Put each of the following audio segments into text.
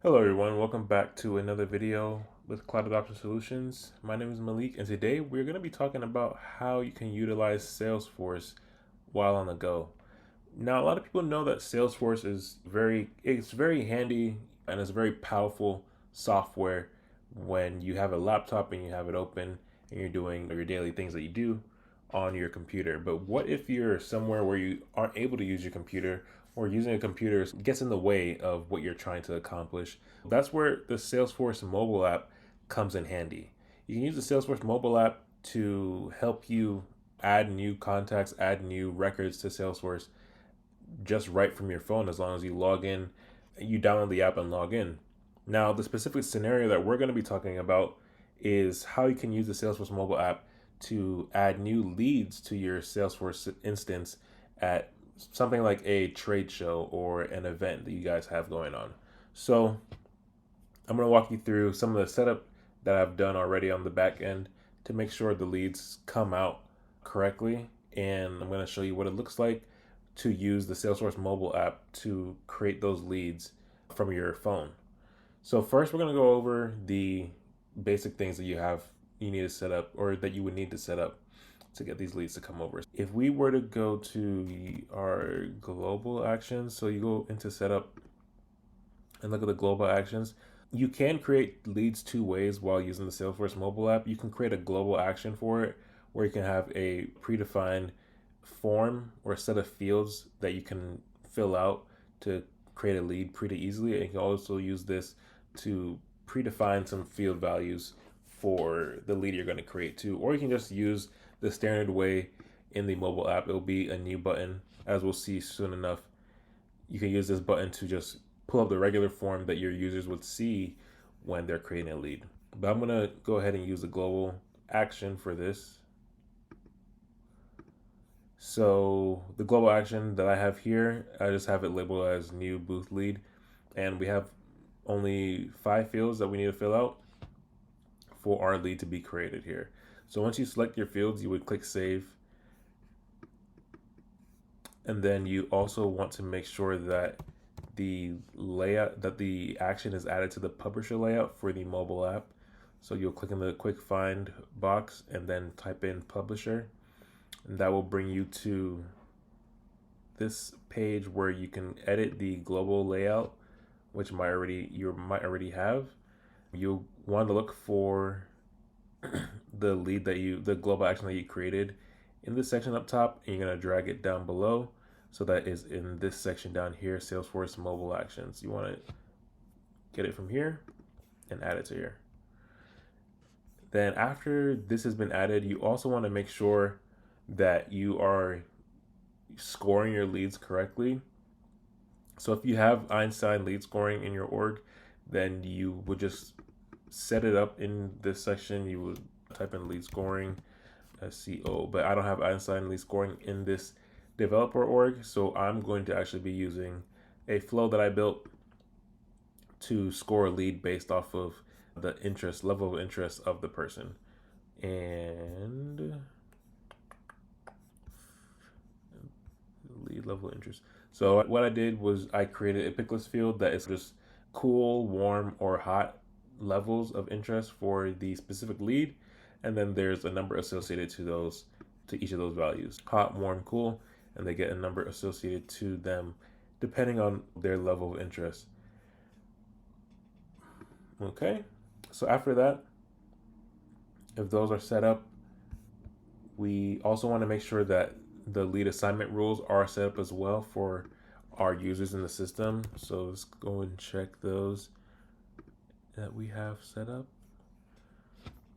Hello everyone, welcome back to another video with Cloud Adoption Solutions. My name is Malik and today we're going to be talking about how you can utilize Salesforce while on the go. Now a lot of people know that Salesforce is very handy and it's very powerful software when you have a laptop and you have it open and you're doing your daily things that you do on your computer. But what if you're somewhere where you aren't able to use your computer or using a computer gets in the way of what you're trying to accomplish? That's where the Salesforce mobile app comes in handy. You can use the Salesforce mobile app to help you add new contacts, add new records to Salesforce just right from your phone as long as you log in, you download the app and log in. Now, the specific scenario that we're going to be talking about is how you can use the Salesforce mobile app to add new leads to your Salesforce instance at something like a trade show or an event that you guys have going on. So, I'm going to walk you through some of the setup that I've done already on the back end to make sure the leads come out correctly. And I'm going to show you what it looks like to use the Salesforce mobile app to create those leads from your phone. So first we're going to go over the basic things that you need to set up or that you would need to set up to get these leads to come over. If we were to go to our global actions, so you go into setup and look at the global actions, you can create leads two ways while using the Salesforce mobile app. You can create a global action for it where you can have a predefined form or a set of fields that you can fill out to create a lead pretty easily. And you can also use this to predefine some field values for the lead you're going to create too. Or you can just use the standard way in the mobile app. It'll be a new button, as we'll see soon enough. You can use this button to just pull up the regular form that your users would see when they're creating a lead. But I'm going to go ahead and use the global action for this. So the global action that I have here, I just have it labeled as new booth lead. And we have only 5 fields that we need to fill out for our lead to be created here. So once you select your fields, you would click save. And then you also want to make sure that the layout, that the action is added to the publisher layout for the mobile app. So you'll click in the quick find box and then type in publisher. And that will bring you to this page where you can edit the global layout, which you might already have. You'll want to look for the global action that you created in this section up top, and you're going to drag it down below. So that is in this section down here, Salesforce Mobile Actions. You want to get it from here and add it to here. Then after this has been added, you also want to make sure that you are scoring your leads correctly. So if you have Einstein lead scoring in your org, then you would just set it up in this section. You would type in lead scoring, SCO, but I don't have Einstein lead scoring in this developer org, so I'm going to actually be using a flow that I built to score a lead based off of the level of interest of the person. And lead level of interest. So what I did was I created a picklist field that is just cool, warm, or hot levels of interest for the specific lead. And then there's a number associated to each of those values. Hot, warm, cool, and they get a number associated to them depending on their level of interest. Okay, so after that, if those are set up, we also want to make sure that the lead assignment rules are set up as well for our users in the system. So let's go and check those that we have set up.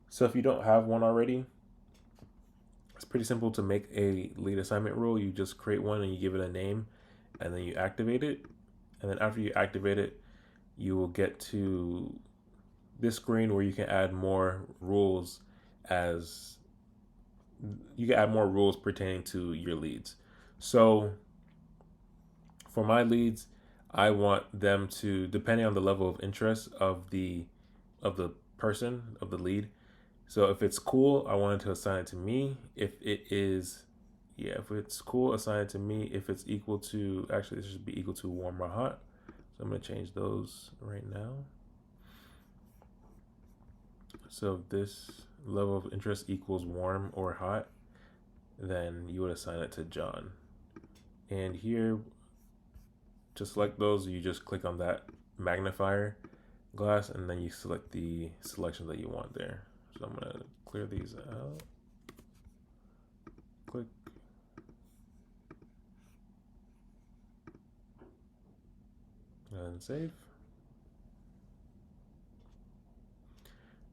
So if you don't have one already, it's pretty simple to make a lead assignment rule. You just create one and you give it a name and then you activate it. And then after you activate it, you will get to this screen where you can add more rules pertaining to your leads. So for my leads, I want them to, depending on the level of interest of the person, of the lead. So if it's cool, I want it to assign it to me. If it's cool, assign it to me. If it's equal to, actually this should be equal to warm or hot. So I'm going to change those right now. So if this level of interest equals warm or hot, then you would assign it to John. And here, to select those, you just click on that magnifier glass and then you select the selection that you want there. So I'm going to clear these out. Click. And save.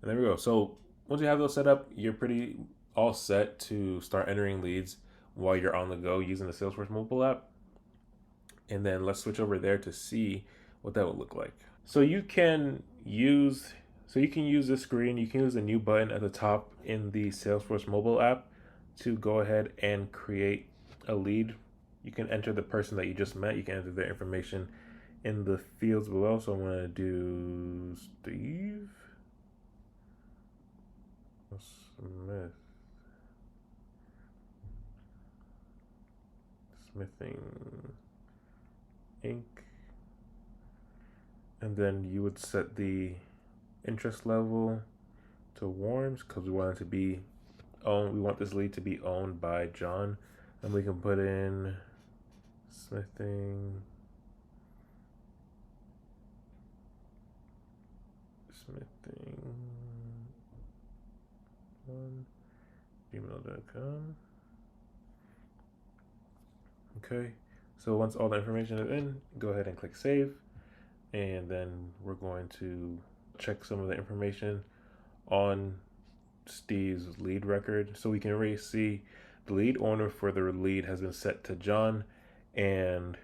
And there we go. So once you have those set up, you're pretty all set to start entering leads while you're on the go using the Salesforce mobile app. And then let's switch over there to see what that would look like. So you can use this screen. You can use a new button at the top in the Salesforce mobile app to go ahead and create a lead. You can enter the person that you just met. You can enter their information in the fields below. So I'm going to do Steve Smith. Smithing Inc. And then you would set the interest level to warms because we want it to be owned. We want this lead to be owned by John. And we can put in Smithing gmail.com. Okay, so once all the information is in, go ahead and click save. And then we're going to check some of the information on Steve's lead record. So we can already see the lead owner for the lead has been set to John. And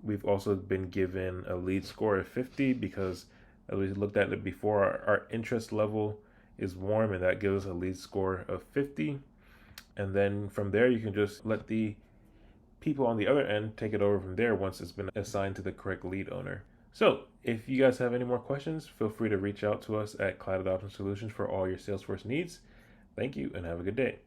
we've also been given a lead score of 50 because, as we looked at it before, our interest level is warm, and that gives us a lead score of 50. And then from there, you can just let the people on the other end take it over from there once it's been assigned to the correct lead owner. So if you guys have any more questions, feel free to reach out to us at Cloud Adoption Solutions for all your Salesforce needs. Thank you and have a good day.